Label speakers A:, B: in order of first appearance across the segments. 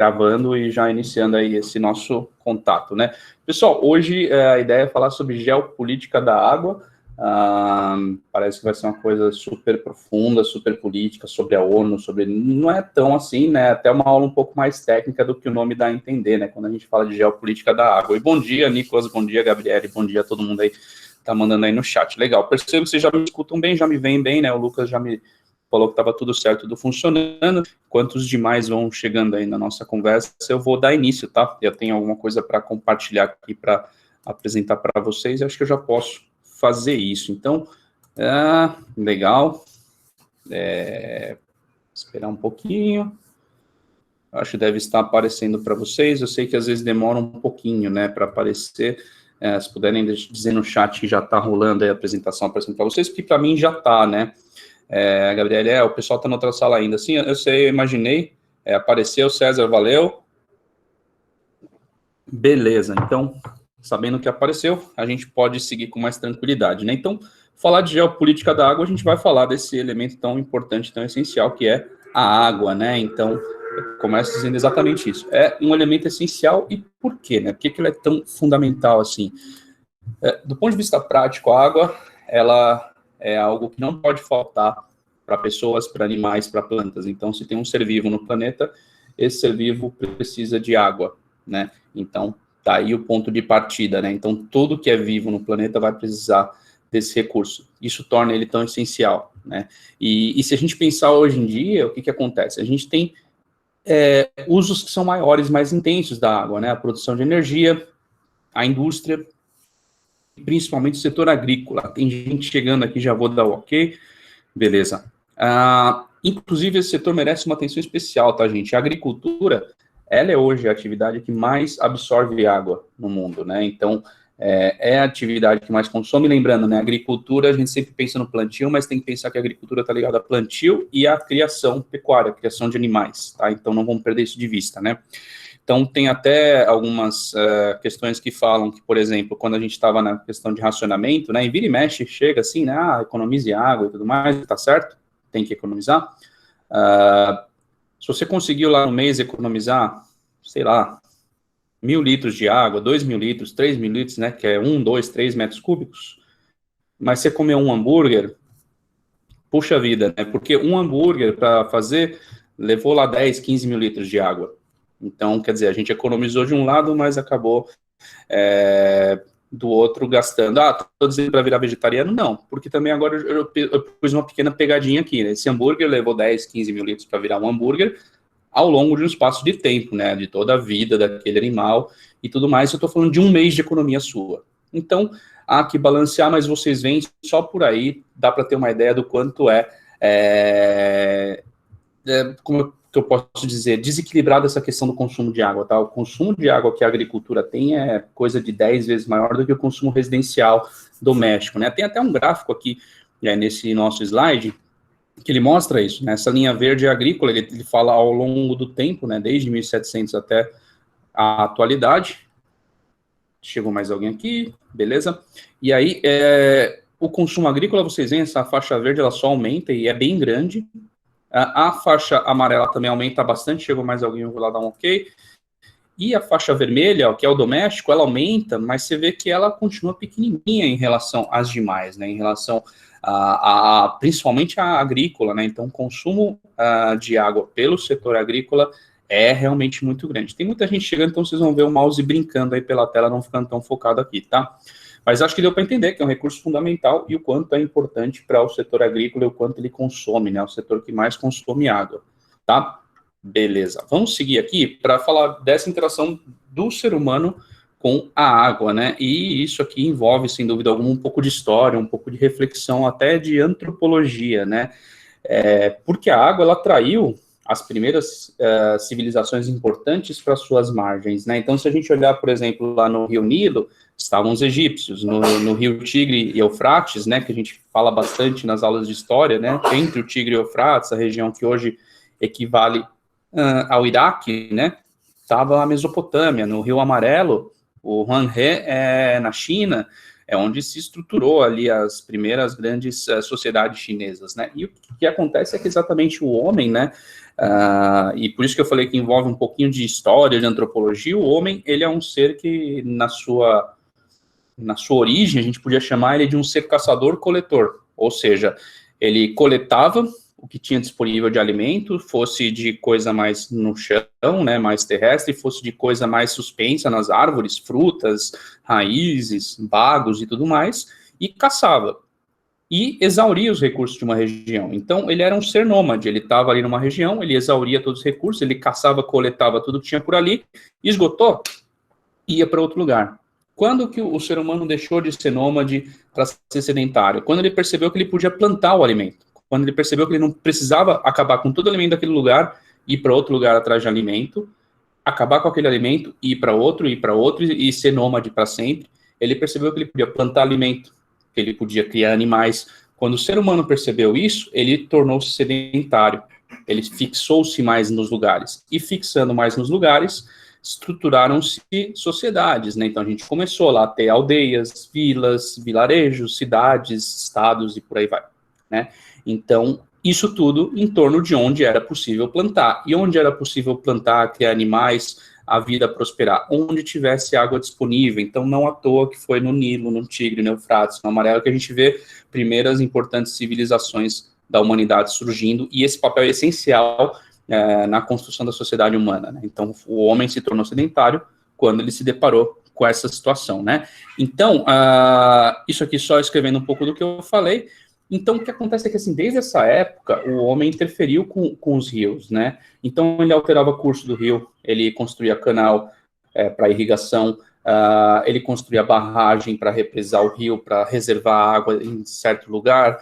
A: gravando e já iniciando aí esse nosso contato, né? Pessoal, hoje a ideia é falar sobre geopolítica da água. Parece que vai ser uma coisa super profunda, super política, sobre a ONU, não é tão assim, né? Até uma aula um pouco mais técnica do que o nome dá a entender, né? Quando a gente fala de geopolítica da água. E bom dia, Nicolas, bom dia, Gabriele, bom dia a todo mundo aí que tá mandando aí no chat. Legal, percebo que vocês já me escutam bem, já me veem bem, né? O Lucas já me falou que estava tudo certo, tudo funcionando. Enquanto os demais vão chegando aí na nossa conversa, eu vou dar início, tá? Eu tenho alguma coisa para compartilhar aqui, para apresentar para vocês, acho que eu já posso fazer isso. Então, legal. Esperar um pouquinho. Acho que deve estar aparecendo para vocês. Eu sei que às vezes demora um pouquinho, né, para aparecer. Se puderem dizer no chat que já está rolando aí a apresentação aparecendo para vocês, porque para mim já está, né? Gabriel, o pessoal está na outra sala ainda. Sim, eu sei, eu imaginei. Apareceu, César, valeu. Beleza, então, sabendo que apareceu, a gente pode seguir com mais tranquilidade, né? Então, falar de geopolítica da água, a gente vai falar desse elemento tão importante, tão essencial, que é a água, né? Então, eu começo dizendo exatamente isso. É um elemento essencial e por quê, né? Por que ele é tão fundamental assim? Do ponto de vista prático, a água, ela é algo que não pode faltar para pessoas, para animais, para plantas. Então, se tem um ser vivo no planeta, esse ser vivo precisa de água, né? Então, tá aí o ponto de partida, né? Então, tudo que é vivo no planeta vai precisar desse recurso. Isso torna ele tão essencial, né? E se a gente pensar hoje em dia, o que acontece? A gente tem usos que são maiores, mais intensos da água, né? A produção de energia, a indústria, principalmente o setor agrícola. Tem gente chegando aqui, já vou dar o ok. Beleza. Inclusive, esse setor merece uma atenção especial, tá, gente? A agricultura, ela é hoje a atividade que mais absorve água no mundo, né? Então, é a atividade que mais consome. Lembrando, né? A agricultura, a gente sempre pensa no plantio, mas tem que pensar que a agricultura está ligada a plantio e à criação pecuária, criação de animais, tá? Então, não vamos perder isso de vista, né? Então, tem até algumas questões que falam que, por exemplo, quando a gente estava na questão de racionamento, né, e vira e mexe, chega assim, né, economize água e tudo mais, tá certo? Tem que economizar. Se você conseguiu lá no mês economizar, sei lá, 1.000 litros de água, 2.000 litros, 3.000 litros, né, que é 1, 2, 3 metros cúbicos, mas você comeu um hambúrguer, puxa vida, né, porque um hambúrguer para fazer levou lá 10, 15 mil litros de água. Então, quer dizer, a gente economizou de um lado, mas acabou do outro gastando. Estou dizendo para virar vegetariano? Não, porque também agora eu pus uma pequena pegadinha aqui, né? Esse hambúrguer levou 10, 15 mil litros para virar um hambúrguer ao longo de um espaço de tempo, né? De toda a vida daquele animal e tudo mais. Eu estou falando de um mês de economia sua. Então, há que balancear, mas vocês veem só por aí, dá para ter uma ideia do quanto como que eu posso dizer, desequilibrada essa questão do consumo de água, tá? O consumo de água que a agricultura tem é coisa de 10 vezes maior do que o consumo residencial doméstico, né? Tem até um gráfico aqui, nesse nosso slide, que ele mostra isso, né? Essa linha verde agrícola, ele fala ao longo do tempo, né? Desde 1700 até a atualidade. Chegou mais alguém aqui, beleza? E aí, o consumo agrícola, vocês veem, essa faixa verde, ela só aumenta e é bem grande. A faixa amarela também aumenta bastante, chegou mais alguém, eu vou lá dar um ok. E a faixa vermelha, que é o doméstico, ela aumenta, mas você vê que ela continua pequenininha em relação às demais, né? Em relação principalmente a agrícola, né? Então, o consumo de água pelo setor agrícola é realmente muito grande. Tem muita gente chegando, então vocês vão ver o mouse brincando aí pela tela, não ficando tão focado aqui, tá? Mas acho que deu para entender que é um recurso fundamental e o quanto é importante para o setor agrícola e o quanto ele consome, né? O setor que mais consome água, tá? Beleza. Vamos seguir aqui para falar dessa interação do ser humano com a água, né? E isso aqui envolve, sem dúvida alguma, um pouco de história, um pouco de reflexão, até de antropologia, né? Porque a água, ela atraiu as primeiras civilizações importantes para suas margens, né? Então, se a gente olhar, por exemplo, lá no Rio Nilo, estavam os egípcios, no Rio Tigre e Eufrates, né, que a gente fala bastante nas aulas de história, né, entre o Tigre e o Eufrates, a região que hoje equivale ao Iraque, né, estava a Mesopotâmia. No Rio Amarelo, o Huanghe, na China, é onde se estruturou ali as primeiras grandes sociedades chinesas, né, e o que acontece é que exatamente o homem, né, E por isso que eu falei que envolve um pouquinho de história, de antropologia. O homem, ele é um ser que, na sua origem, a gente podia chamar ele de um ser caçador-coletor, ou seja, ele coletava o que tinha disponível de alimento, fosse de coisa mais no chão, né, mais terrestre, fosse de coisa mais suspensa nas árvores, frutas, raízes, bagos e tudo mais, e caçava. E exauria os recursos de uma região. Então, ele era um ser nômade, ele estava ali numa região, ele exauria todos os recursos, ele caçava, coletava tudo que tinha por ali, esgotou, ia para outro lugar. Quando que o ser humano deixou de ser nômade para ser sedentário? Quando ele percebeu que ele podia plantar o alimento. Quando ele percebeu que ele não precisava acabar com todo o alimento daquele lugar, ir para outro lugar atrás de alimento, acabar com aquele alimento, ir para outro e ser nômade para sempre. Ele percebeu que ele podia plantar alimento, que ele podia criar animais. Quando o ser humano percebeu isso, ele tornou-se sedentário. Ele fixou-se mais nos lugares. E fixando mais nos lugares, estruturaram-se sociedades, né? Então a gente começou lá a ter aldeias, vilas, vilarejos, cidades, estados e por aí vai, né? Então, isso tudo em torno de onde era possível plantar. E onde era possível plantar, criar animais, a vida prosperar? Onde tivesse água disponível. Então, não à toa que foi no Nilo, no Tigre, no Eufrates, no Amarelo, que a gente vê primeiras importantes civilizações da humanidade surgindo, e esse papel é essencial na construção da sociedade humana, né? Então, o homem se tornou sedentário quando ele se deparou com essa situação, né? Então, isso aqui só escrevendo um pouco do que eu falei. Então, o que acontece é que, assim, desde essa época, o homem interferiu com os rios, né? Então, ele alterava o curso do rio, ele construía canal para irrigação, ele construía barragem para represar o rio, para reservar água em certo lugar,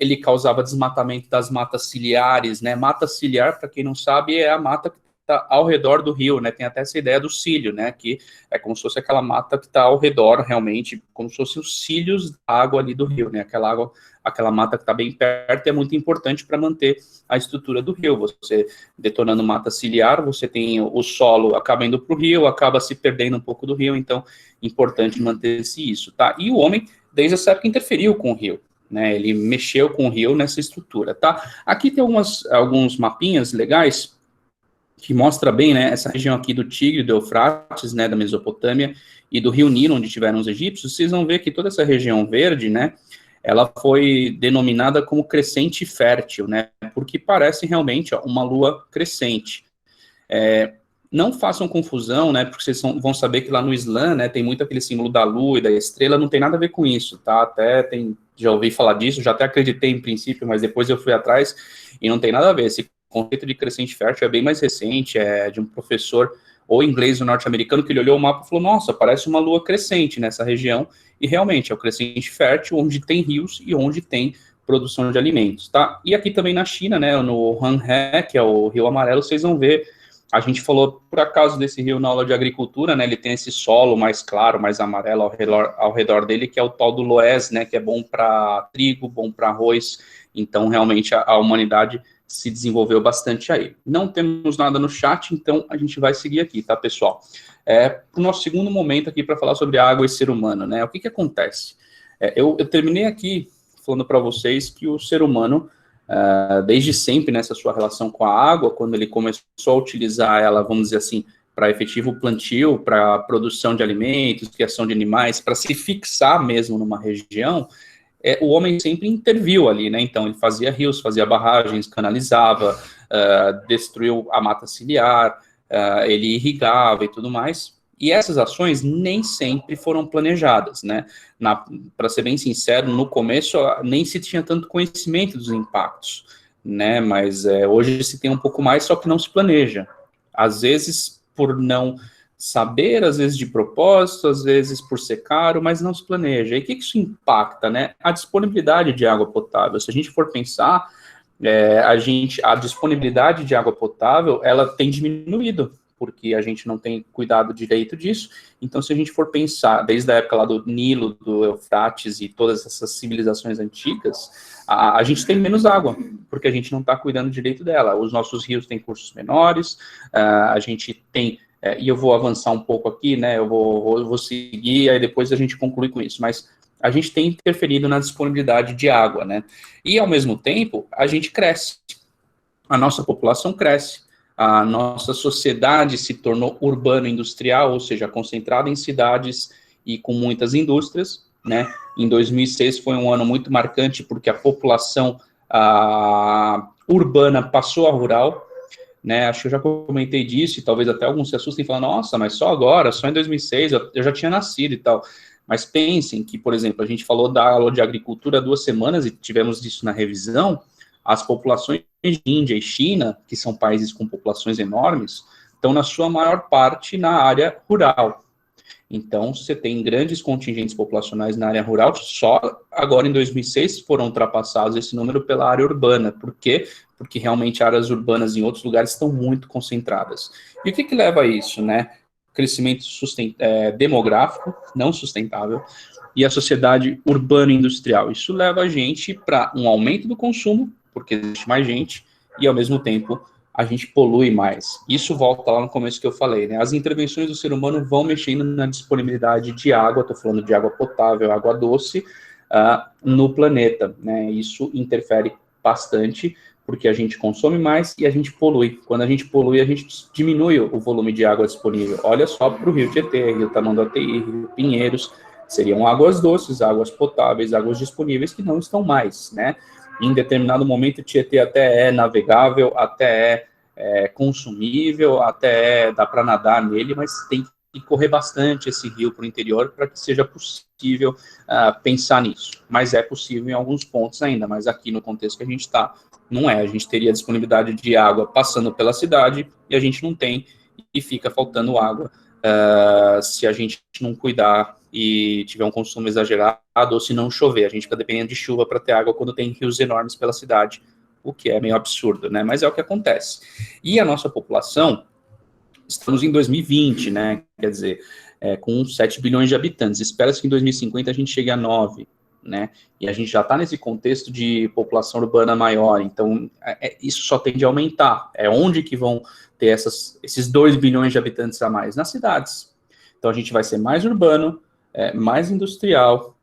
A: ele causava desmatamento das matas ciliares, né? Mata ciliar, para quem não sabe, é a mata que está ao redor do rio, né? Tem até essa ideia do cílio, né? Que é como se fosse aquela mata que está ao redor, realmente, como se fossem os cílios da água ali do rio, né? Aquela mata que está bem perto é muito importante para manter a estrutura do rio. Você detonando mata ciliar, você tem o solo acaba indo para o rio, acaba se perdendo um pouco do rio, então importante manter-se isso, tá? E o homem, desde essa época, interferiu com o rio, né? Ele mexeu com o rio nessa estrutura, tá? Aqui tem alguns mapinhas legais que mostra bem, né, essa região aqui do Tigre, do Eufrates, né, da Mesopotâmia, e do Rio Nilo, onde tiveram os egípcios. Vocês vão ver que toda essa região verde, né, ela foi denominada como crescente fértil, né, porque parece realmente uma lua crescente. Não façam confusão, né, porque vocês vão saber que lá no Islã, né, tem muito aquele símbolo da lua e da estrela, não tem nada a ver com isso, tá? Já ouvi falar disso, já até acreditei em princípio, mas depois eu fui atrás e não tem nada a ver. Esse conceito de crescente fértil é bem mais recente, é de um professor ou inglês ou norte-americano que ele olhou o mapa e falou, nossa, parece uma lua crescente nessa região, e realmente é o crescente fértil onde tem rios e onde tem produção de alimentos, tá? E aqui também na China, né, no Hanhe, que é o Rio Amarelo, vocês vão ver, a gente falou por acaso desse rio na aula de agricultura, né, ele tem esse solo mais claro, mais amarelo ao redor dele, que é o tal do loess, né, que é bom para trigo, bom para arroz, então realmente a humanidade se desenvolveu bastante aí. Não temos nada no chat, então a gente vai seguir aqui, tá, pessoal? Para o nosso segundo momento aqui para falar sobre água e ser humano, né? O que acontece? Eu terminei aqui falando para vocês que o ser humano, desde sempre, nessa sua relação com a água, quando ele começou a utilizar ela, vamos dizer assim, para efetivo plantio, para produção de alimentos, criação de animais, para se fixar mesmo numa região, o homem sempre interviu ali, né? Então, ele fazia rios, fazia barragens, canalizava, destruiu a mata ciliar, ele irrigava e tudo mais. E essas ações nem sempre foram planejadas, né? Para ser bem sincero, no começo nem se tinha tanto conhecimento dos impactos, né? Mas hoje se tem um pouco mais, só que não se planeja. Às vezes, por não saber, às vezes de propósito, às vezes por ser caro, mas não se planeja. E o que isso impacta, né? A disponibilidade de água potável. Se a gente for pensar, a disponibilidade de água potável, ela tem diminuído, porque a gente não tem cuidado direito disso. Então, se a gente for pensar, desde a época lá do Nilo, do Eufrates e todas essas civilizações antigas, a gente tem menos água, porque a gente não está cuidando direito dela. Os nossos rios têm cursos menores, a gente tem... e eu vou avançar um pouco aqui, né, eu vou seguir, aí depois a gente conclui com isso, mas a gente tem interferido na disponibilidade de água, né, e ao mesmo tempo, a gente cresce. a nossa população cresce, a nossa sociedade se tornou urbano-industrial, ou seja, concentrada em cidades e com muitas indústrias, né? Em 2006 foi um ano muito marcante, porque a população urbana passou a rural, né? Acho que eu já comentei disso, e talvez até alguns se assustem e falam, nossa, mas só agora, só em 2006, eu já tinha nascido e tal. Mas pensem que, por exemplo, a gente falou da aula de agricultura há 2 semanas, e tivemos isso na revisão, as populações de Índia e China, que são países com populações enormes, estão na sua maior parte na área rural. Então, você tem grandes contingentes populacionais na área rural, só agora em 2006 foram ultrapassados esse número pela área urbana. Por quê? Porque realmente áreas urbanas em outros lugares estão muito concentradas. E o que leva a isso, né? Crescimento demográfico, não sustentável, e a sociedade urbana-industrial. Isso leva a gente para um aumento do consumo, porque existe mais gente, e ao mesmo tempo a gente polui mais. Isso volta lá no começo que eu falei, né? As intervenções do ser humano vão mexendo na disponibilidade de água, estou falando de água potável, água doce, no planeta, né? Isso interfere bastante, porque a gente consome mais e a gente polui. Quando a gente polui, a gente diminui o volume de água disponível. Olha só para o Rio Tietê, Rio Tamanduateí, Rio Pinheiros, seriam águas doces, águas potáveis, águas disponíveis que não estão mais, né? Em determinado momento, Tietê até é navegável, até é consumível, até dá para nadar nele, mas tem que correr bastante esse rio para o interior para que seja possível pensar nisso. Mas é possível em alguns pontos ainda, mas aqui no contexto que a gente está, não é. A gente teria disponibilidade de água passando pela cidade e a gente não tem, e fica faltando água se a gente não cuidar e tiver um consumo exagerado, ou se não chover. A gente fica dependendo de chuva para ter água quando tem rios enormes pela cidade, o que é meio absurdo, né? Mas é o que acontece. E a nossa população, estamos em 2020, né? Quer dizer, com 7 bilhões de habitantes. Espera-se que em 2050 a gente chegue a 9, né? E a gente já está nesse contexto de população urbana maior, então isso só tende a aumentar. É onde que vão ter esses 2 bilhões de habitantes a mais? Nas cidades. Então a gente vai ser mais urbano, mais industrial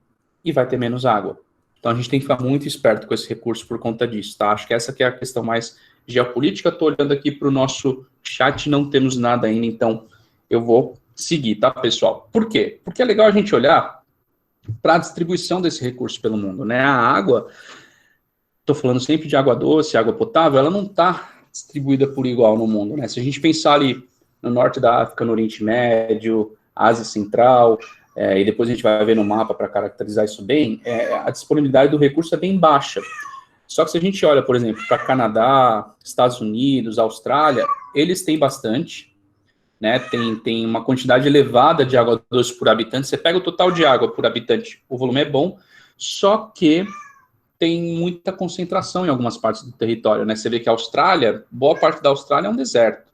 A: e vai ter menos água. Então a gente tem que ficar muito esperto com esse recurso por conta disso, tá? Acho que essa que é a questão mais geopolítica. Estou olhando aqui para o nosso chat, não temos nada ainda, então eu vou seguir, tá, pessoal? Por quê? Porque é legal a gente olhar para a distribuição desse recurso pelo mundo, né? A água, estou falando sempre de água doce, água potável, ela não está distribuída por igual no mundo, né? Se a gente pensar ali no norte da África, no Oriente Médio, Ásia Central, e depois a gente vai ver no mapa para caracterizar isso bem, a disponibilidade do recurso é bem baixa. Só que se a gente olha, por exemplo, para Canadá, Estados Unidos, Austrália, eles têm bastante, né? Tem uma quantidade elevada de água doce por habitante. Você pega o total de água por habitante, o volume é bom, só que tem muita concentração em algumas partes do território, né? Você vê que a Austrália, boa parte da Austrália é um deserto.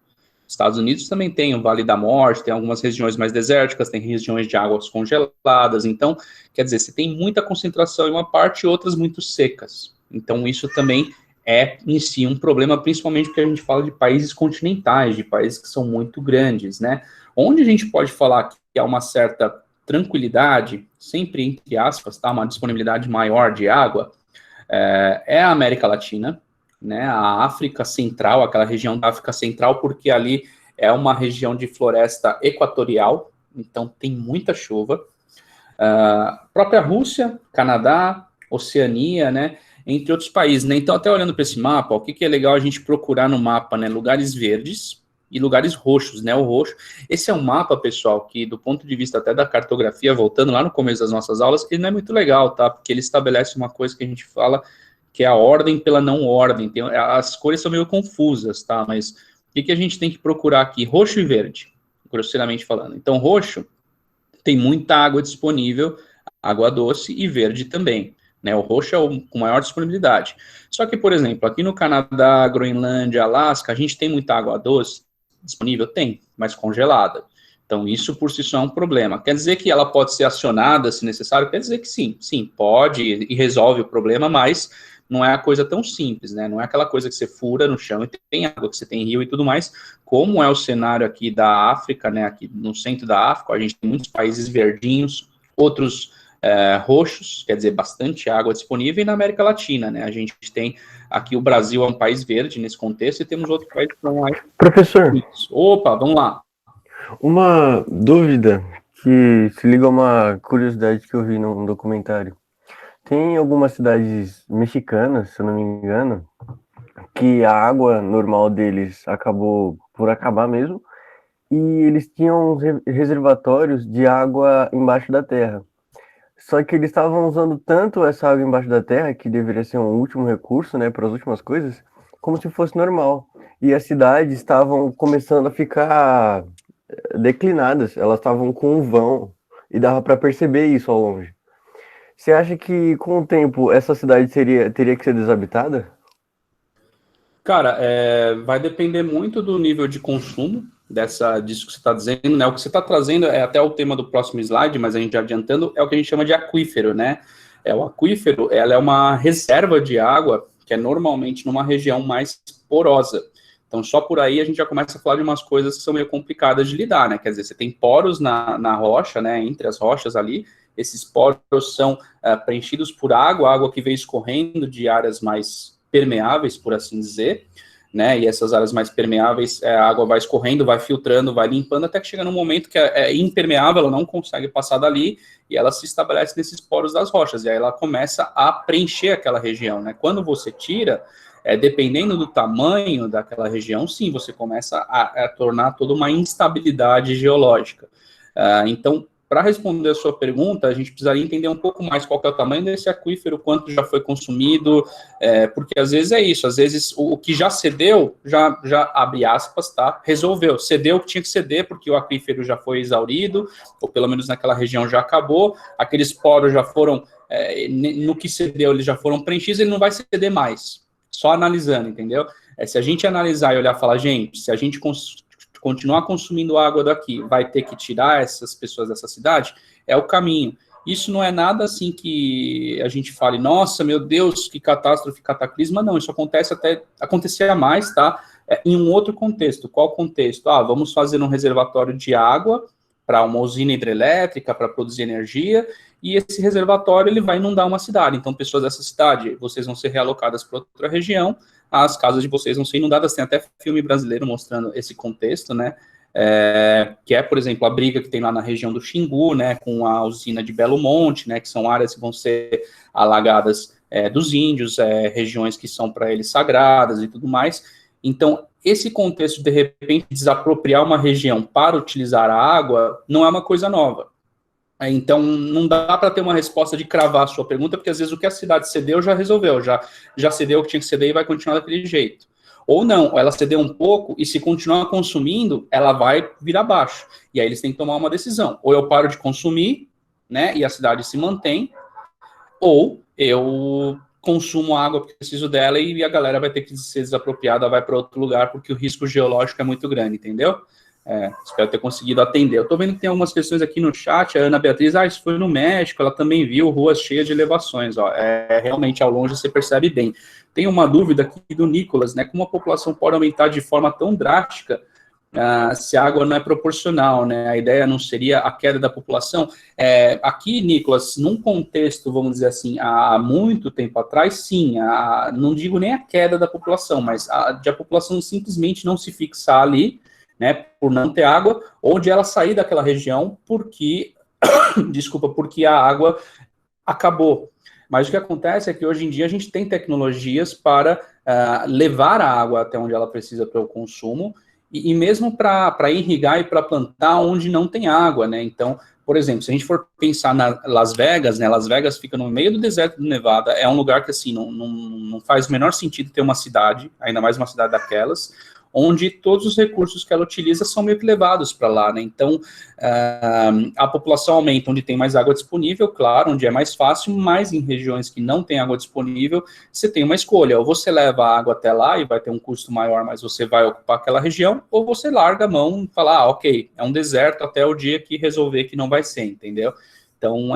A: Estados Unidos também tem o Vale da Morte, tem algumas regiões mais desérticas, tem regiões de águas congeladas. Então, quer dizer, você tem muita concentração em uma parte e outras muito secas. Então, isso também é, em si, um problema, principalmente porque a gente fala de países continentais, de países que são muito grandes, né? Onde a gente pode falar que há uma certa tranquilidade, sempre entre aspas, tá? Uma disponibilidade maior de água, é a América Latina, né, a África Central, aquela região da África Central, porque ali é uma região de floresta equatorial, então tem muita chuva. Própria Rússia, Canadá, Oceania, né, entre outros países, né? Então, até olhando para esse mapa, o que é legal a gente procurar no mapa, né, lugares verdes e lugares roxos, né, o roxo. Esse é um mapa, pessoal, que do ponto de vista até da cartografia, voltando lá no começo das nossas aulas, ele não é muito legal, tá? Porque ele estabelece uma coisa que a gente fala que é a ordem pela não ordem. As cores são meio confusas, tá? Mas o que a gente tem que procurar aqui? Roxo e verde, grosseiramente falando. Então, roxo tem muita água disponível, água doce, e verde também, né? O roxo é o com maior disponibilidade. Só que, por exemplo, aqui no Canadá, Groenlândia, Alasca, a gente tem muita água doce disponível? Tem, mas congelada. Então, isso por si só é um problema. Quer dizer que ela pode ser acionada, se necessário? Quer dizer que sim, pode e resolve o problema, mas não é a coisa tão simples, né? Não é aquela coisa que você fura no chão e tem água, que você tem rio e tudo mais, como é o cenário aqui da África, né? Aqui no centro da África, a gente tem muitos países verdinhos, outros roxos, quer dizer, bastante água disponível, e na América Latina, né? A gente tem aqui o Brasil é um país verde nesse contexto, e temos outros países que são mais...
B: Professor,
A: Opa, vamos lá.
B: uma dúvida que se liga a uma curiosidade que eu vi num documentário. Tem algumas cidades mexicanas, se eu não me engano, que a água normal deles acabou por acabar mesmo, e eles tinham reservatórios de água embaixo da terra. Só que eles estavam usando tanto essa água embaixo da terra, que deveria ser um último recurso, né, para as últimas coisas, como se fosse normal. E as cidades estavam começando a ficar declinadas, elas estavam com um vão, e dava para perceber isso ao longe. Você acha que com o tempo essa cidade teria que ser desabitada?
A: Cara, vai depender muito do nível de consumo disso que você está dizendo, né? O que você está trazendo é até o tema do próximo slide, mas a gente já adiantando, é o que a gente chama de aquífero, né? O aquífero, ela é uma reserva de água que é normalmente numa região mais porosa. Então, só por aí a gente já começa a falar de umas coisas que são meio complicadas de lidar, né? Quer dizer, você tem poros na rocha, né? Entre as rochas ali, esses poros são preenchidos por água que vem escorrendo de áreas mais permeáveis, por assim dizer, né? E essas áreas mais permeáveis, a água vai escorrendo, vai filtrando, vai limpando, até que chega num momento que é impermeável, ela não consegue passar dali, e ela se estabelece nesses poros das rochas, e aí ela começa a preencher aquela região, né? Quando você tira, dependendo do tamanho daquela região, sim, você começa a tornar toda uma instabilidade geológica. Então, para responder a sua pergunta, a gente precisaria entender um pouco mais qual que é o tamanho desse aquífero, quanto já foi consumido, porque às vezes é isso, às vezes o que já cedeu, já abre aspas, tá? Resolveu, cedeu o que tinha que ceder, porque o aquífero já foi exaurido, ou pelo menos naquela região já acabou, aqueles poros já foram, no que cedeu, eles já foram preenchidos, ele não vai ceder mais, só analisando, entendeu? Se a gente analisar e olhar e falar, gente, se a gente continuar consumindo água daqui, vai ter que tirar essas pessoas dessa cidade, é o caminho. Isso não é nada assim que a gente fale, nossa, meu Deus, que catástrofe, cataclisma, não, isso acontecia mais, tá? Em um outro contexto. Qual contexto? Vamos fazer um reservatório de água para uma usina hidrelétrica, para produzir energia, e esse reservatório ele vai inundar uma cidade. Então, pessoas dessa cidade, vocês vão ser realocadas para outra região, as casas de vocês vão ser inundadas. Tem até filme brasileiro mostrando esse contexto, né? Que é, por exemplo, a briga que tem lá na região do Xingu, né, com a usina de Belo Monte, né, que são áreas que vão ser alagadas dos índios, regiões que são para eles sagradas e tudo mais. Então, esse contexto, de repente, desapropriar uma região para utilizar a água, não é uma coisa nova. Então, não dá para ter uma resposta de cravar a sua pergunta, porque às vezes o que a cidade cedeu já resolveu, já cedeu o que tinha que ceder e vai continuar daquele jeito. Ou não, ela cedeu um pouco e se continuar consumindo, ela vai vir abaixo. E aí eles têm que tomar uma decisão. Ou eu paro de consumir, né, e a cidade se mantém, ou eu consumo água porque preciso dela e a galera vai ter que ser desapropriada, vai para outro lugar, porque o risco geológico é muito grande, entendeu? Espero ter conseguido atender. Eu estou vendo que tem algumas questões aqui no chat. A Ana Beatriz, isso foi no México, ela também viu ruas cheias de elevações. Realmente, ao longe, você percebe bem. Tem uma dúvida aqui do Nicolas, né? Como a população pode aumentar de forma tão drástica se a água não é proporcional, né? A ideia não seria a queda da população. Aqui, Nicolas, num contexto, vamos dizer assim, há muito tempo atrás, sim, não digo nem a queda da população, mas de a população simplesmente não se fixar ali, né, por não ter água, ou de ela sair daquela região porque a água acabou. Mas o que acontece é que hoje em dia a gente tem tecnologias para levar a água até onde ela precisa para o consumo, e mesmo para irrigar e para plantar onde não tem água, né? Então, por exemplo, se a gente for pensar na Las Vegas, né? Las Vegas fica no meio do deserto do Nevada, é um lugar que, assim, não faz o menor sentido ter uma cidade, ainda mais uma cidade daquelas, onde todos os recursos que ela utiliza são meio que levados para lá, né? Então, a população aumenta onde tem mais água disponível, claro, onde é mais fácil, mas em regiões que não tem água disponível, você tem uma escolha, ou você leva a água até lá e vai ter um custo maior, mas você vai ocupar aquela região, ou você larga a mão e fala, ok, é um deserto até o dia que resolver que não vai ser, entendeu? Então,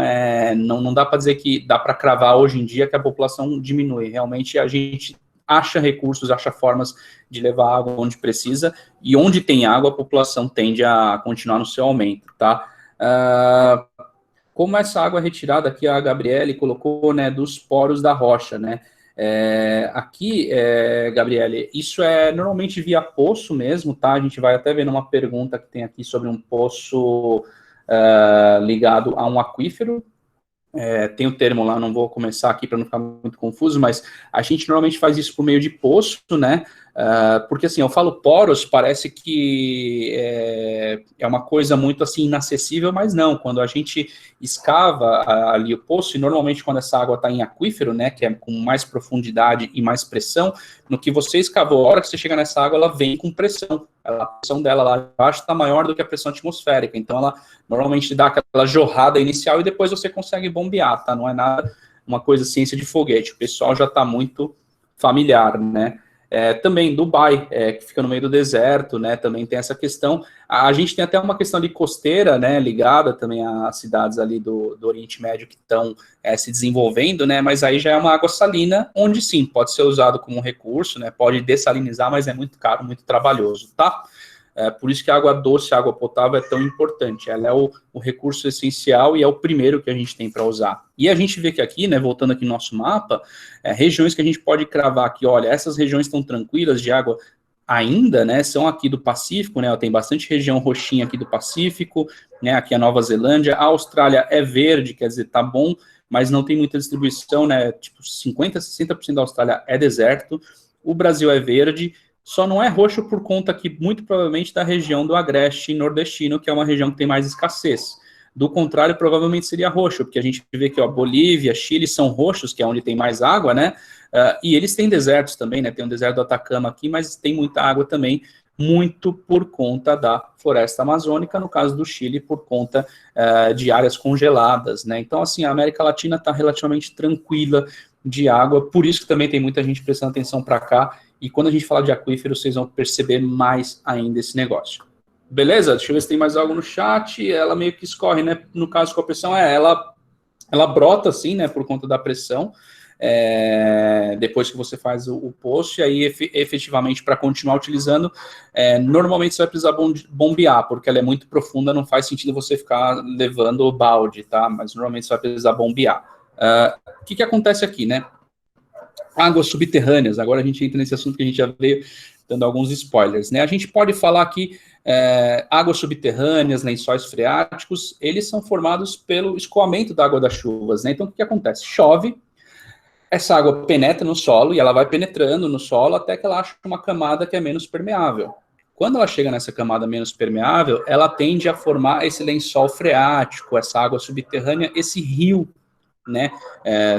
A: não dá para dizer que dá para cravar hoje em dia que a população diminui, realmente a gente acha recursos, acha formas de levar água onde precisa, e onde tem água, a população tende a continuar no seu aumento, tá? como essa água retirada aqui, a Gabriele colocou, né, dos poros da rocha, né? Aqui, Gabriele, isso é normalmente via poço mesmo, tá? A gente vai até ver numa pergunta que tem aqui sobre um poço ligado a um aquífero. Tem o termo lá, não vou começar aqui para não ficar muito confuso, mas a gente normalmente faz isso por meio de poço, né? Porque assim, eu falo poros, parece que é uma coisa muito assim inacessível, mas não, quando a gente escava ali o poço, e normalmente quando essa água está em aquífero, né, que é com mais profundidade e mais pressão, no que você escavou, a hora que você chega nessa água, ela vem com pressão, a pressão dela lá embaixo está maior do que a pressão atmosférica, então ela normalmente dá aquela jorrada inicial e depois você consegue bombear, tá? Não é nada uma coisa ciência de foguete, o pessoal já está muito familiar, né? Também Dubai, que fica no meio do deserto, né? Também tem essa questão. A gente tem até uma questão de costeira, né? Ligada também às cidades ali do Oriente Médio que estão se desenvolvendo, né? Mas aí já é uma água salina, onde sim, pode ser usado como um recurso, né? Pode dessalinizar, mas é muito caro, muito trabalhoso, tá? Por isso que a água doce, a água potável é tão importante. Ela é o recurso essencial e é o primeiro que a gente tem para usar. E a gente vê que aqui, né, voltando aqui no nosso mapa, regiões que a gente pode cravar aqui, olha, essas regiões estão tranquilas de água ainda, né, são aqui do Pacífico, né, tem bastante região roxinha aqui do Pacífico, né, aqui a Nova Zelândia, a Austrália é verde, quer dizer, tá bom, mas não tem muita distribuição, né, tipo 50%, 60% da Austrália é deserto, o Brasil é verde, só não é roxo por conta aqui, muito provavelmente, da região do Agreste nordestino, que é uma região que tem mais escassez. Do contrário, provavelmente seria roxo, porque a gente vê que Bolívia, Chile são roxos, que é onde tem mais água, né? E eles têm desertos também, né? Tem o deserto do Atacama aqui, mas tem muita água também, muito por conta da floresta amazônica, no caso do Chile, por conta de áreas congeladas, né? Então, assim, a América Latina está relativamente tranquila de água, por isso que também tem muita gente prestando atenção para cá, e quando a gente fala de aquífero, vocês vão perceber mais ainda esse negócio. Beleza? Deixa eu ver se tem mais algo no chat. Ela meio que escorre, né? No caso com a pressão, ela brota assim, né? Por conta da pressão. Depois que você faz o poço, e aí efetivamente para continuar utilizando, normalmente você vai precisar bombear, porque ela é muito profunda, não faz sentido você ficar levando o balde, tá? Mas normalmente você vai precisar bombear. O que acontece aqui, né? Águas subterrâneas, agora a gente entra nesse assunto que a gente já veio dando alguns spoilers, né? A gente pode falar que águas subterrâneas, lençóis freáticos, eles são formados pelo escoamento da água das chuvas, né? Então, o que acontece? Chove, essa água penetra no solo e ela vai penetrando no solo até que ela acha uma camada que é menos permeável. Quando ela chega nessa camada menos permeável, ela tende a formar esse lençol freático, essa água subterrânea, esse rio, né,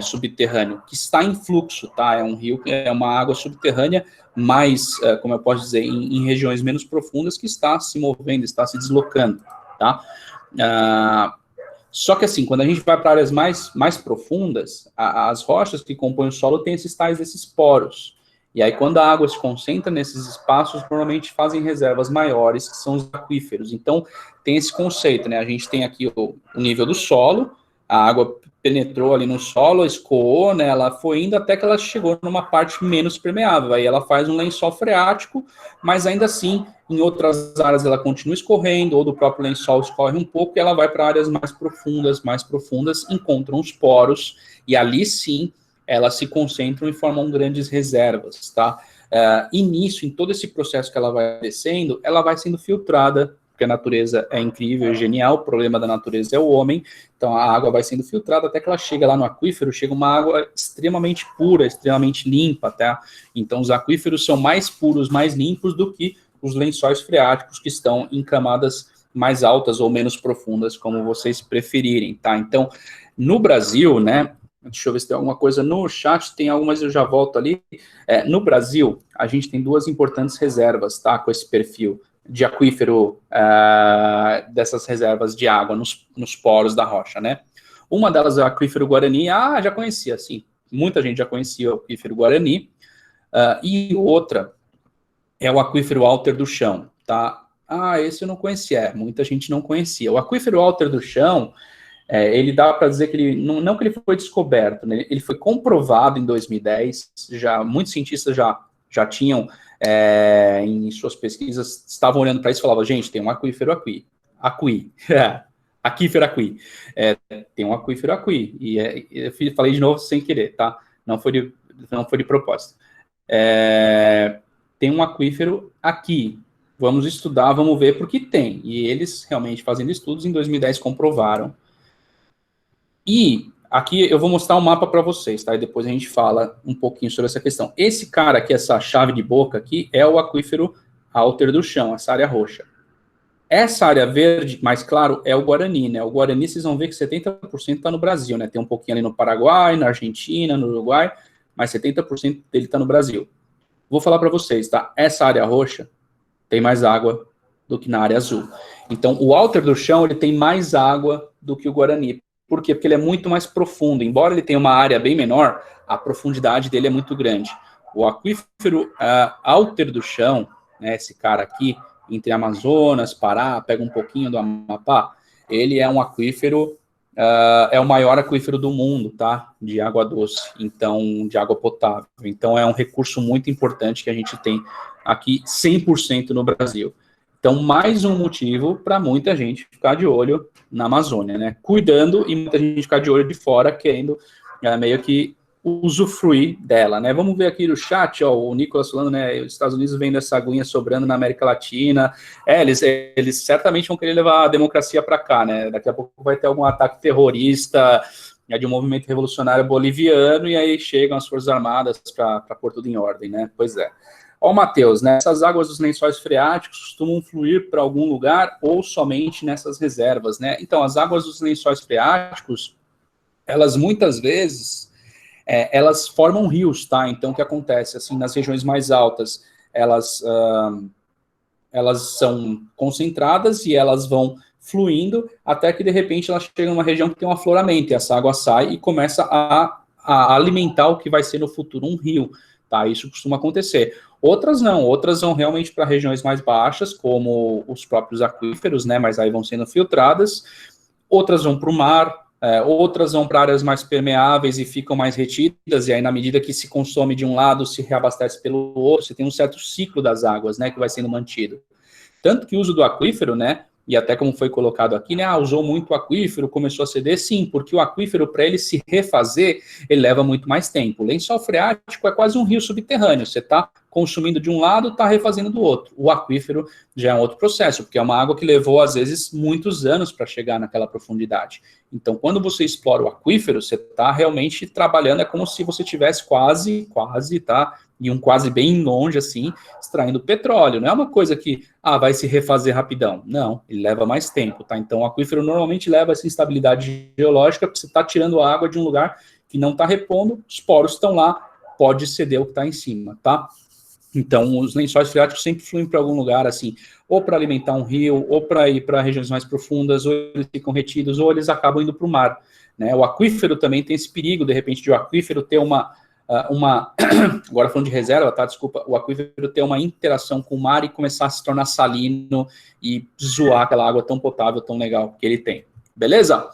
A: subterrâneo, que está em fluxo, tá? É um rio, é uma água subterrânea, mas, como eu posso dizer, em regiões menos profundas, que está se movendo, está se deslocando, tá? Só que assim, quando a gente vai para áreas mais profundas, as rochas que compõem o solo têm esses poros. E aí, quando a água se concentra nesses espaços, normalmente fazem reservas maiores, que são os aquíferos. Então, tem esse conceito, né? A gente tem aqui o nível do solo, a água penetrou ali no solo, escoou, né? Ela foi indo até que ela chegou numa parte menos permeável. Aí ela faz um lençol freático, mas ainda assim, em outras áreas ela continua escorrendo, ou do próprio lençol escorre um pouco, e ela vai para áreas mais profundas, encontram os poros, e ali sim elas se concentram e formam grandes reservas, tá? E nisso, em todo esse processo que ela vai descendo, ela vai sendo filtrada, porque a natureza é incrível, é genial, o problema da natureza é o homem, então a água vai sendo filtrada até que ela chega lá no aquífero, chega uma água extremamente pura, extremamente limpa, tá? Então os aquíferos são mais puros, mais limpos do que os lençóis freáticos que estão em camadas mais altas ou menos profundas, como vocês preferirem, tá? Então, no Brasil, né, deixa eu ver se tem alguma coisa no chat, tem algumas, eu já volto ali. No Brasil, a gente tem duas importantes reservas, tá, com esse perfil de aquífero, dessas reservas de água nos poros da rocha, né? Uma delas é o aquífero Guarani, já conhecia, sim, muita gente já conhecia o aquífero Guarani, e outra é o aquífero Alter do Chão, tá? Esse eu não conhecia, muita gente não conhecia. O aquífero Alter do Chão, ele dá para dizer que ele, não que ele foi descoberto, né? Ele foi comprovado em 2010, muitos cientistas já tinham, em suas pesquisas, estavam olhando para isso e falavam, gente, tem um aquífero aqui. Aquífero Aqui. Tem um aquífero Aqui. Eu falei de novo sem querer, tá? Não foi de propósito. Tem um aquífero aqui. Vamos estudar, vamos ver, porque tem. E eles, realmente, fazendo estudos, em 2010 comprovaram. E aqui eu vou mostrar um mapa para vocês, tá? E depois a gente fala um pouquinho sobre essa questão. Esse cara aqui, essa chave de boca aqui, é o aquífero Alter do Chão, essa área roxa. Essa área verde, mais claro, é o Guarani, né? O Guarani, vocês vão ver que 70% está no Brasil, né? Tem um pouquinho ali no Paraguai, na Argentina, no Uruguai, mas 70% dele está no Brasil. Vou falar para vocês, tá? Essa área roxa tem mais água do que na área azul. Então, o Alter do Chão, ele tem mais água do que o Guarani. Por quê? Porque ele é muito mais profundo. Embora ele tenha uma área bem menor, a profundidade dele é muito grande. O aquífero Alter do Chão, né, esse cara aqui, entre Amazonas, Pará, pega um pouquinho do Amapá, ele é um aquífero, é o maior aquífero do mundo, tá? De água doce, então, de água potável. Então, é um recurso muito importante que a gente tem aqui 100% no Brasil. Então, mais um motivo para muita gente ficar de olho na Amazônia, né? Cuidando e muita gente ficar de olho de fora, querendo meio que usufruir dela, né? Vamos ver aqui no chat, ó, o Nicolas falando, né? Os Estados Unidos vendo essa aguinha sobrando na América Latina. Eles certamente vão querer levar a democracia para cá, né? Daqui a pouco vai ter algum ataque terrorista de um movimento revolucionário boliviano e aí chegam as Forças Armadas para pôr tudo em ordem, né? Pois é. Ó, Matheus, né? Essas águas dos lençóis freáticos costumam fluir para algum lugar ou somente nessas reservas, né? Então, as águas dos lençóis freáticos, elas muitas vezes elas formam rios, tá? Então, o que acontece? Assim, nas regiões mais altas, elas são concentradas e elas vão fluindo até que, de repente, elas chegam numa região que tem um afloramento, e essa água sai e começa a alimentar o que vai ser no futuro um rio, tá? Isso costuma acontecer. Outras não, outras vão realmente para regiões mais baixas, como os próprios aquíferos, né? Mas aí vão sendo filtradas. Outras vão para o mar, outras vão para áreas mais permeáveis e ficam mais retidas, e aí na medida que se consome de um lado, se reabastece pelo outro, você tem um certo ciclo das águas, né, que vai sendo mantido. Tanto que o uso do aquífero, né, e até como foi colocado aqui, né, usou muito o aquífero, começou a ceder, sim, porque o aquífero, para ele se refazer, ele leva muito mais tempo. O lençol freático é quase um rio subterrâneo, você está consumindo de um lado, está refazendo do outro. O aquífero já é um outro processo, porque é uma água que levou, às vezes, muitos anos para chegar naquela profundidade. Então, quando você explora o aquífero, você está realmente trabalhando, é como se você tivesse quase, tá? E um quase bem longe, assim, extraindo petróleo. Não é uma coisa que, vai se refazer rapidão. Não, ele leva mais tempo, tá? Então, o aquífero normalmente leva essa instabilidade geológica, porque você está tirando a água de um lugar que não está repondo, os poros estão lá, pode ceder o que está em cima, tá? Então, os lençóis freáticos sempre fluem para algum lugar, assim, ou para alimentar um rio, ou para ir para regiões mais profundas, ou eles ficam retidos, ou eles acabam indo para o mar, né? O aquífero também tem esse perigo, de repente, de o aquífero ter agora falando de reserva, tá? Desculpa, o aquífero ter uma interação com o mar e começar a se tornar salino e zoar aquela água tão potável, tão legal que ele tem. Beleza?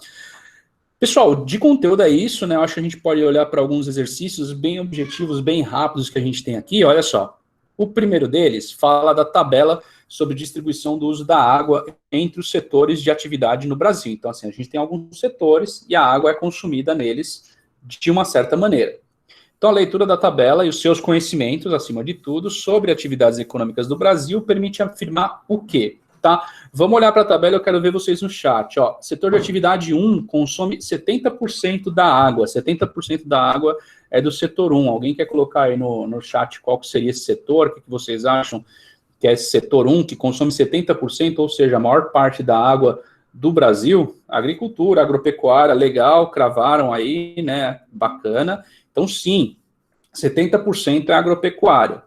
A: Pessoal, de conteúdo é isso, né? Eu acho que a gente pode olhar para alguns exercícios bem objetivos, bem rápidos que a gente tem aqui. Olha só. O primeiro deles fala da tabela sobre distribuição do uso da água entre os setores de atividade no Brasil. Então, assim, a gente tem alguns setores e a água é consumida neles de uma certa maneira. Então, a leitura da tabela e os seus conhecimentos, acima de tudo, sobre atividades econômicas do Brasil permite afirmar o quê? Tá? Vamos olhar para a tabela, eu quero ver vocês no chat. Ó, setor de atividade 1 consome 70% da água. 70% da água é do setor 1. Alguém quer colocar aí no chat qual que seria esse setor? O que vocês acham que é esse setor 1, que consome 70%, ou seja, a maior parte da água do Brasil? Agricultura, agropecuária, legal, cravaram aí, né? Bacana. Então, sim, 70% é agropecuária.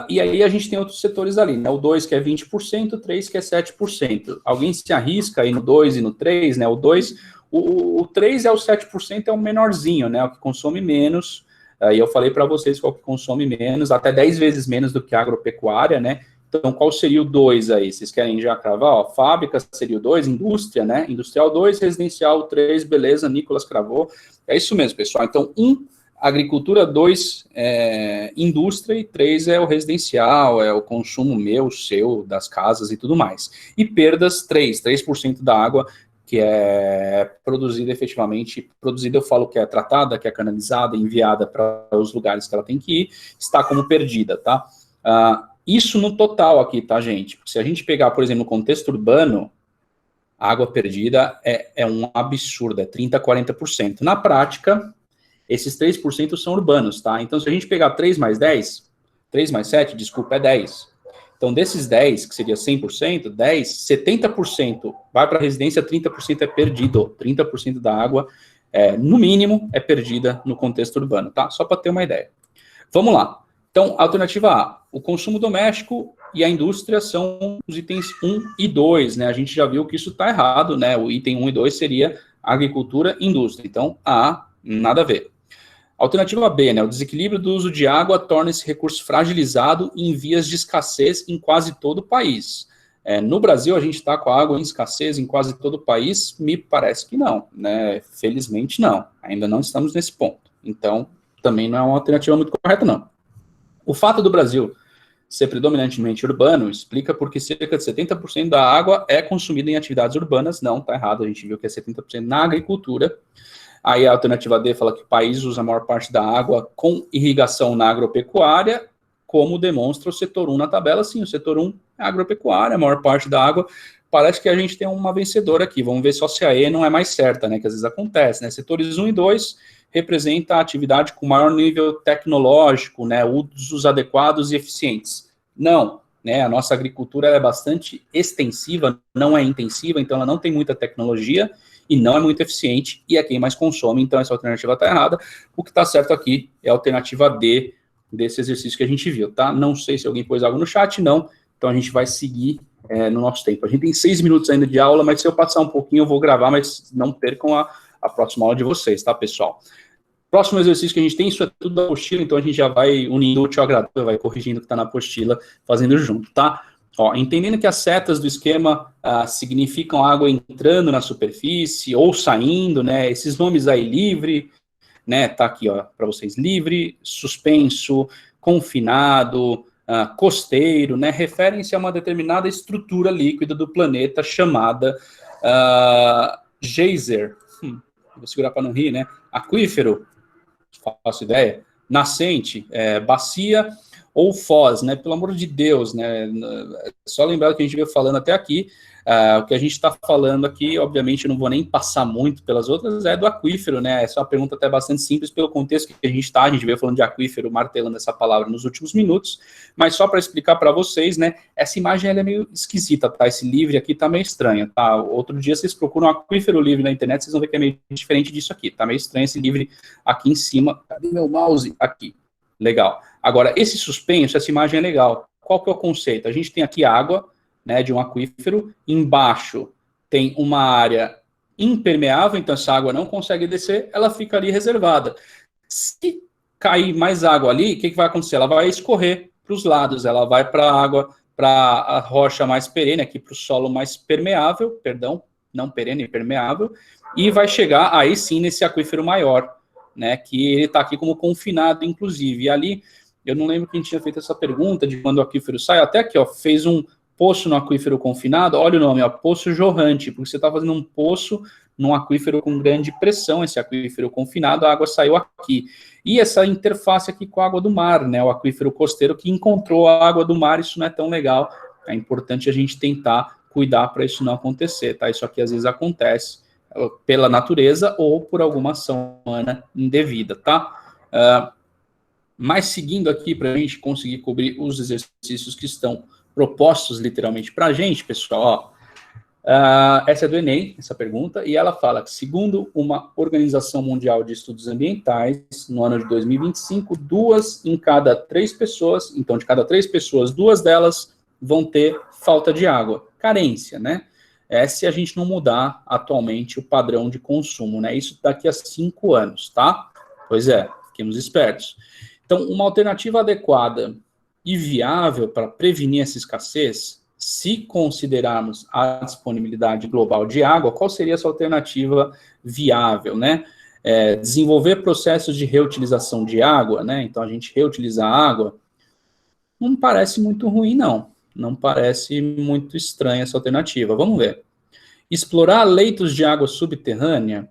A: E aí a gente tem outros setores ali, né? O 2 que é 20%, o 3 que é 7%. Alguém se arrisca aí no 2 e no 3, né? O 2, o 3 é o 7%, é o menorzinho, né? O que consome menos. E eu falei para vocês qual que consome menos, até 10 vezes menos do que a agropecuária, né? Então, qual seria o 2 aí? Vocês querem já cravar? Ó, fábrica seria o 2, indústria, né? Industrial 2, residencial 3, beleza, Nicolas cravou. É isso mesmo, pessoal. Então, 1, agricultura, 2, indústria, e 3 é o residencial, é o consumo meu, seu, das casas e tudo mais. E perdas, 3% da água que é produzida efetivamente, produzida eu falo que é tratada, que é canalizada, enviada para os lugares que ela tem que ir, está como perdida, tá? Isso no total aqui, tá, gente? Se a gente pegar, por exemplo, no contexto urbano, a água perdida é um absurdo, é 30%, 40%. Na prática, esses 3% são urbanos, tá? Então, se a gente pegar 3 mais 10, 3 mais 7, desculpa, é 10. Então, desses 10, que seria 100%, 10, 70% vai para a residência, 30% é perdido. 30% da água, no mínimo, é perdida no contexto urbano, tá? Só para ter uma ideia. Vamos lá. Então, alternativa A, o consumo doméstico e a indústria são os itens 1 e 2, né? A gente já viu que isso está errado, né? O item 1 e 2 seria agricultura e indústria. Então, A, nada a ver. Alternativa B, né? O desequilíbrio do uso de água torna esse recurso fragilizado e em vias de escassez em quase todo o país. No Brasil, a gente está com a água em escassez em quase todo o país? Me parece que não, né? Felizmente não. Ainda não estamos nesse ponto. Então, também não é uma alternativa muito correta, não. O fato do Brasil ser predominantemente urbano explica porque cerca de 70% da água é consumida em atividades urbanas. Não, está errado, a gente viu que é 70% na agricultura. Aí a alternativa D fala que o país usa a maior parte da água com irrigação na agropecuária, como demonstra o setor 1 na tabela. Sim, o setor 1 é agropecuária, a maior parte da água. Parece que a gente tem uma vencedora aqui. Vamos ver só se a E não é mais certa, né? Que às vezes acontece, né? Setores 1 e 2 representa a atividade com maior nível tecnológico, né? Usos adequados e eficientes. Não, né? A nossa agricultura é bastante extensiva, não é intensiva, então ela não tem muita tecnologia e não é muito eficiente, e é quem mais consome, então essa alternativa está errada. O que está certo aqui é a alternativa D desse exercício que a gente viu, tá? Não sei se alguém pôs algo no chat, não, então a gente vai seguir no nosso tempo. A gente tem 6 minutos ainda de aula, mas se eu passar um pouquinho eu vou gravar, mas não percam a próxima aula de vocês, tá, pessoal? Próximo exercício que a gente tem, isso é tudo da apostila, então a gente já vai unindo o útil ao agradável, vai corrigindo o que está na apostila, fazendo junto, tá? Ó, entendendo que as setas do esquema significam água entrando na superfície ou saindo, né? Esses nomes aí, livre, né? Tá aqui, ó, para vocês, livre, suspenso, confinado, costeiro, né? Referem-se a uma determinada estrutura líquida do planeta chamada geyser. Vou segurar para não rir, né? Aquífero, faço ideia, nascente, bacia ou foz, né? Pelo amor de Deus, né? Só lembrar o que a gente veio falando até aqui. O que a gente está falando aqui, obviamente, eu não vou nem passar muito pelas outras, é do aquífero, né? Essa é uma pergunta até bastante simples pelo contexto que a gente veio falando de aquífero, martelando essa palavra nos últimos minutos, mas só para explicar para vocês, né? Essa imagem ela é meio esquisita, tá? Esse livre aqui tá meio estranho, tá? Outro dia vocês procuram aquífero livre na internet, vocês vão ver que é meio diferente disso aqui, tá meio estranho esse livre aqui em cima. Cadê meu mouse? Aqui. Legal. Agora, esse suspenso, essa imagem é legal. Qual que é o conceito? A gente tem aqui água, né, de um aquífero, embaixo tem uma área impermeável, então essa água não consegue descer, ela fica ali reservada. Se cair mais água ali, o que vai acontecer? Ela vai escorrer para os lados, ela vai para a água, para a rocha mais perene, aqui para o solo mais permeável, perdão, não perene, permeável, e vai chegar aí sim nesse aquífero maior, né, que ele está aqui como confinado, inclusive. E ali, eu não lembro quem tinha feito essa pergunta de quando o aquífero sai, até aqui, ó, fez um poço no aquífero confinado, olha o nome, ó, poço jorrante, porque você está fazendo um poço num aquífero com grande pressão, esse aquífero confinado, a água saiu aqui. E essa interface aqui com a água do mar, né, o aquífero costeiro que encontrou a água do mar, isso não é tão legal, é importante a gente tentar cuidar para isso não acontecer, tá? Isso aqui às vezes acontece pela natureza ou por alguma ação humana indevida, tá? Mas seguindo aqui para a gente conseguir cobrir os exercícios que estão propostos literalmente para a gente, pessoal, essa é do Enem, essa pergunta, e ela fala que, segundo uma Organização Mundial de Estudos Ambientais, no ano de 2025, 2 em cada 3 pessoas, então de cada 3 pessoas, 2 delas vão ter falta de água, carência, né? Se a gente não mudar atualmente o padrão de consumo, né? Isso daqui a 5 anos, tá? Pois é, fiquemos espertos. Então, uma alternativa adequada e viável para prevenir essa escassez, se considerarmos a disponibilidade global de água, qual seria essa alternativa viável, né? Desenvolver processos de reutilização de água, né? Então, a gente reutilizar a água, não parece muito ruim, não. Não parece muito estranha essa alternativa. Vamos ver. Explorar leitos de água subterrânea,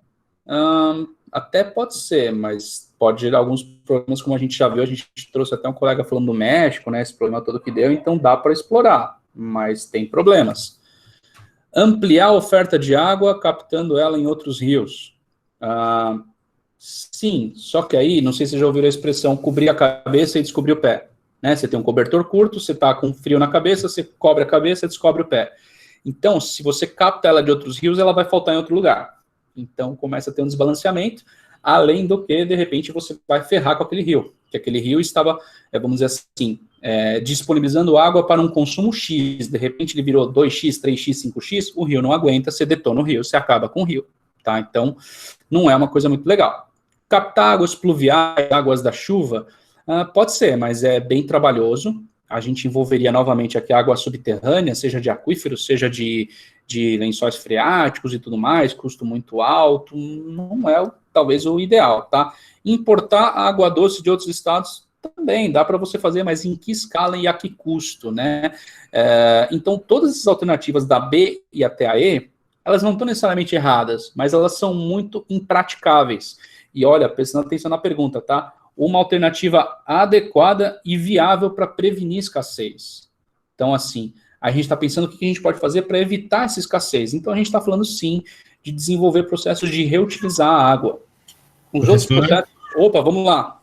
A: até pode ser, mas pode gerar alguns problemas, como a gente já viu, a gente trouxe até um colega falando do México, né, esse problema todo que deu, então dá para explorar, mas tem problemas. Ampliar a oferta de água, captando ela em outros rios. Sim, só que aí, não sei se você já ouviu a expressão cobrir a cabeça e descobrir o pé. Né? Você tem um cobertor curto, você está com frio na cabeça, você cobre a cabeça e descobre o pé. Então, se você capta ela de outros rios, ela vai faltar em outro lugar. Então, começa a ter um desbalanceamento, além do que, de repente, você vai ferrar com aquele rio. Que aquele rio estava, vamos dizer assim, disponibilizando água para um consumo X. De repente, ele virou 2x, 3x, 5x, o rio não aguenta, você detona o rio, você acaba com o rio. Tá? Então, não é uma coisa muito legal. Captar águas pluviais, águas da chuva, pode ser, mas é bem trabalhoso. A gente envolveria novamente aqui a água subterrânea, seja de aquíferos, seja de lençóis freáticos e tudo mais, custo muito alto, não é talvez o ideal, tá? Importar água doce de outros estados também dá para você fazer, mas em que escala e a que custo, né? Então, todas essas alternativas da B e até a E, elas não estão necessariamente erradas, mas elas são muito impraticáveis. E olha, prestando atenção na pergunta, tá? Uma alternativa adequada e viável para prevenir escassez. Então, assim, a gente está pensando o que a gente pode fazer para evitar essa escassez. Então, a gente está falando, sim, de desenvolver processos de reutilizar a água. Os outros processos... Opa, vamos lá.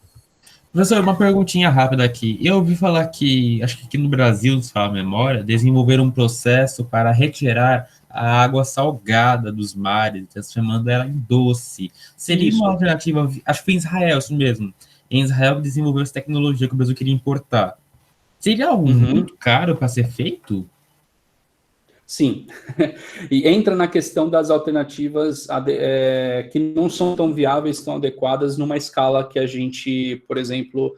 C: Professor, uma perguntinha rápida aqui. Eu ouvi falar que, acho que aqui no Brasil, se fala a memória, desenvolveram um processo para retirar a água salgada dos mares, transformando ela em doce. Seria uma alternativa, acho que foi em Israel, isso mesmo. Em Israel desenvolveu essa tecnologia que o Brasil queria importar. Seria algo muito caro para ser feito?
A: Sim, e entra na questão das alternativas que não são tão viáveis, tão adequadas numa escala que a gente, por exemplo,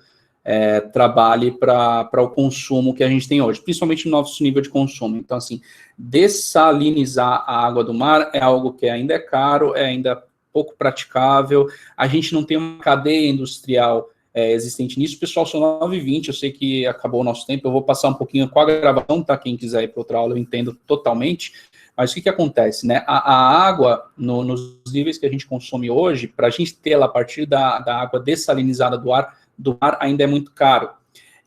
A: trabalhe para o consumo que a gente tem hoje, principalmente no nosso nível de consumo. Então, assim, dessalinizar a água do mar é algo que ainda é caro, é ainda pouco praticável, a gente não tem uma cadeia industrial existente nisso. Pessoal, são 9h20, eu sei que acabou o nosso tempo, eu vou passar um pouquinho com a gravação, tá? Quem quiser ir para outra aula, eu entendo totalmente, mas o que acontece, né? A água, nos níveis que a gente consome hoje, para a gente ter ela a partir da água dessalinizada do mar, ainda é muito caro.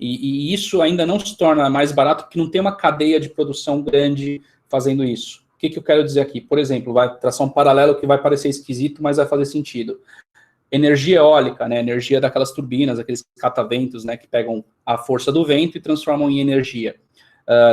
A: E isso ainda não se torna mais barato, porque não tem uma cadeia de produção grande fazendo isso. O que eu quero dizer aqui? Por exemplo, vai traçar um paralelo que vai parecer esquisito, mas vai fazer sentido. Energia eólica, né, energia daquelas turbinas, aqueles cataventos, né, que pegam a força do vento e transformam em energia.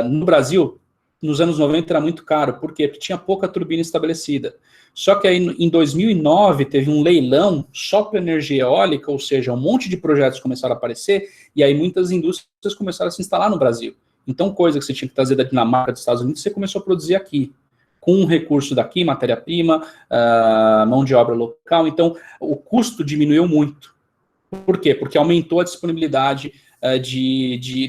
A: No Brasil, nos anos 90 era muito caro, por quê? Porque tinha pouca turbina estabelecida. Só que aí em 2009 teve um leilão só para energia eólica, ou seja, um monte de projetos começaram a aparecer, e aí muitas indústrias começaram a se instalar no Brasil. Então, coisa que você tinha que trazer da Dinamarca, dos Estados Unidos, você começou a produzir aqui, com um recurso daqui, matéria-prima, mão de obra local. Então, o custo diminuiu muito. Por quê? Porque aumentou a disponibilidade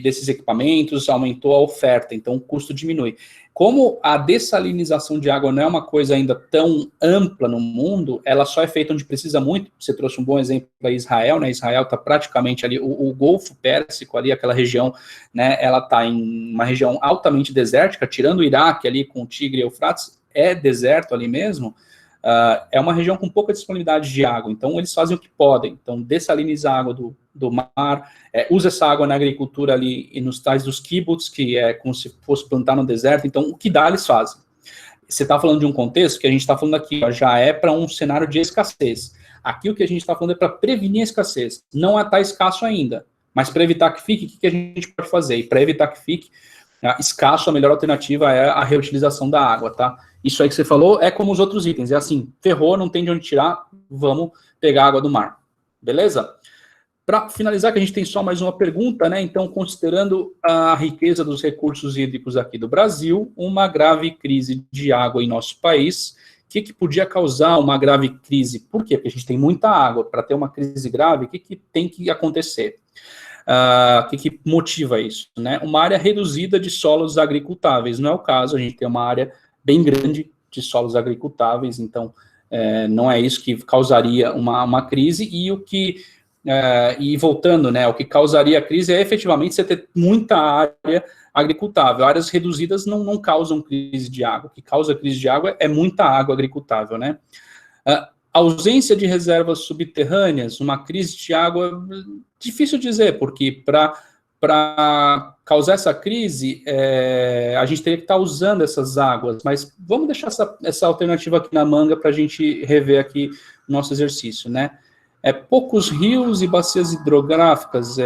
A: desses equipamentos, aumentou a oferta, então o custo diminui. Como a dessalinização de água não é uma coisa ainda tão ampla no mundo, ela só é feita onde precisa muito. Você trouxe um bom exemplo para Israel, né? Israel está praticamente ali, o Golfo Pérsico ali, aquela região, né? Ela está em uma região altamente desértica, tirando o Iraque ali com o Tigre e Eufrates, é deserto ali mesmo. É uma região com pouca disponibilidade de água, então eles fazem o que podem. Então, dessalinizar a água do mar, usa essa água na agricultura ali e nos tais dos kibbutz, que é como se fosse plantar no deserto. Então, o que dá, eles fazem. Você está falando de um contexto que a gente está falando aqui, ó, já é para um cenário de escassez. Aqui o que a gente está falando é para prevenir a escassez. Não está escasso ainda, mas para evitar que fique, o que a gente pode fazer? E para evitar que fique escasso, a melhor alternativa é a reutilização da água, tá? Isso aí que você falou é como os outros itens, é assim, ferrou, não tem de onde tirar, vamos pegar água do mar, beleza? Para finalizar, que a gente tem só mais uma pergunta, né? Então, considerando a riqueza dos recursos hídricos aqui do Brasil, uma grave crise de água em nosso país, o que podia causar uma grave crise? Por quê? Porque a gente tem muita água. Para ter uma crise grave, o que tem que acontecer? O que motiva isso? Né? Uma área reduzida de solos agricultáveis. Não é o caso, a gente tem uma área bem grande de solos agricultáveis, então não é isso que causaria uma crise. E o que e voltando, né, o que causaria a crise é efetivamente você ter muita área agricultável. Áreas reduzidas não causam crise de água. O que causa crise de água é muita água agricultável, né? A ausência de reservas subterrâneas, uma crise de água, difícil dizer, porque para causar essa crise, a gente teria que estar usando essas águas, mas vamos deixar essa alternativa aqui na manga para a gente rever aqui o nosso exercício, né? Poucos rios e bacias hidrográficas,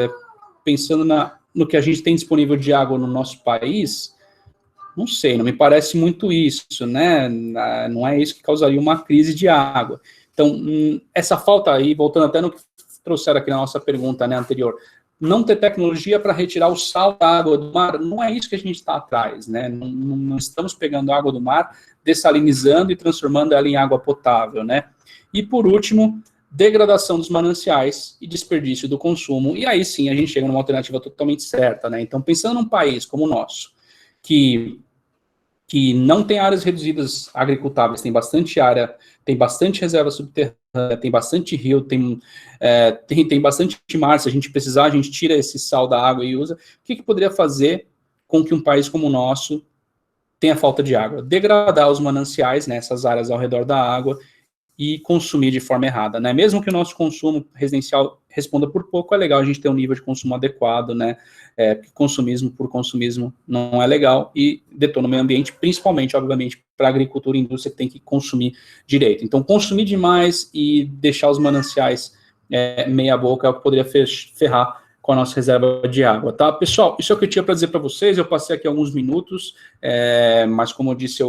A: pensando no que a gente tem disponível de água no nosso país, não sei, não me parece muito isso, né? Não é isso que causaria uma crise de água. Então, essa falta aí, voltando até no que trouxeram aqui na nossa pergunta, né, anterior, não ter tecnologia para retirar o sal da água do mar, não é isso que a gente está atrás, né? Não estamos pegando a água do mar, dessalinizando e transformando ela em água potável, né? E, por último, degradação dos mananciais e desperdício do consumo. E aí sim a gente chega numa alternativa totalmente certa, né? Então, pensando num país como o nosso, que não tem áreas reduzidas agricultáveis, tem bastante área, tem bastante reserva subterrânea, tem bastante rio, tem bastante mar, se a gente precisar, a gente tira esse sal da água e usa. O que poderia fazer com que um país como o nosso tenha falta de água? Degradar os mananciais, né, essas áreas ao redor da água, e consumir de forma errada, né? Mesmo que o nosso consumo residencial responda por pouco, é legal a gente ter um nível de consumo adequado, né? Consumismo por consumismo não é legal e detona o meio ambiente, principalmente, obviamente, para a agricultura e indústria que tem que consumir direito. Então, consumir demais e deixar os mananciais meia boca é o que poderia ferrar com a nossa reserva de água, tá? Pessoal, isso é o que eu tinha para dizer para vocês, eu passei aqui alguns minutos, mas como eu disse,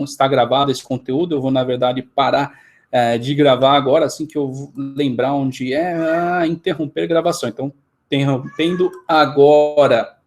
A: está gravado esse conteúdo, eu vou, na verdade, parar de gravar agora, assim que eu lembrar onde interromper a gravação. Então, interrompendo agora.